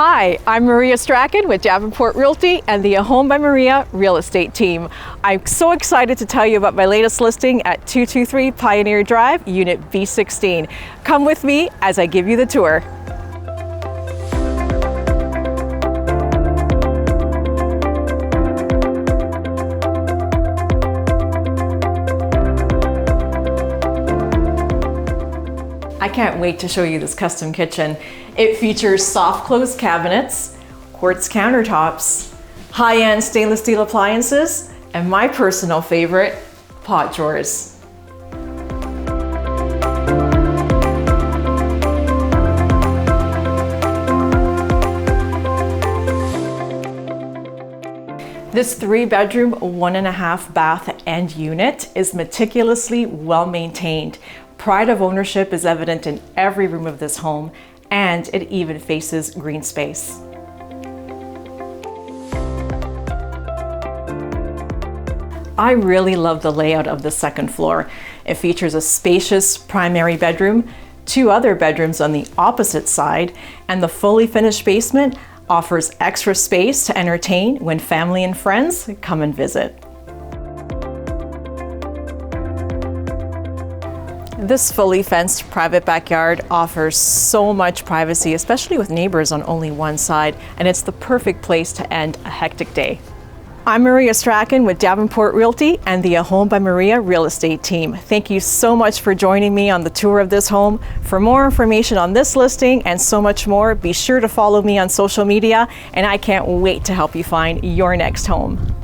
Hi, I'm Maria Strachan with Davenport Realty and the A Home by Maria real estate team. I'm so excited to tell you about my latest listing at 223 Pioneer Drive, Unit B16. Come with me as I give you the tour. I can't wait to show you this custom kitchen. It features soft close cabinets, quartz countertops, high-end stainless steel appliances, and my personal favorite, pot drawers. This 3-bedroom, 1.5 bath end unit is meticulously well maintained. Pride of ownership is evident in every room of this home, and it even faces green space. I really love the layout of the second floor. It features a spacious primary bedroom, 2 other bedrooms on the opposite side, and the fully finished basement offers extra space to entertain when family and friends come and visit. This fully fenced private backyard offers so much privacy, especially with neighbors on only one side, and it's the perfect place to end a hectic day. I'm Maria Strachan with Davenport Realty and the A Home by Maria real estate team. Thank you so much for joining me on the tour of this home. For more information on this listing and so much more, be sure to follow me on social media, and I can't wait to help you find your next home.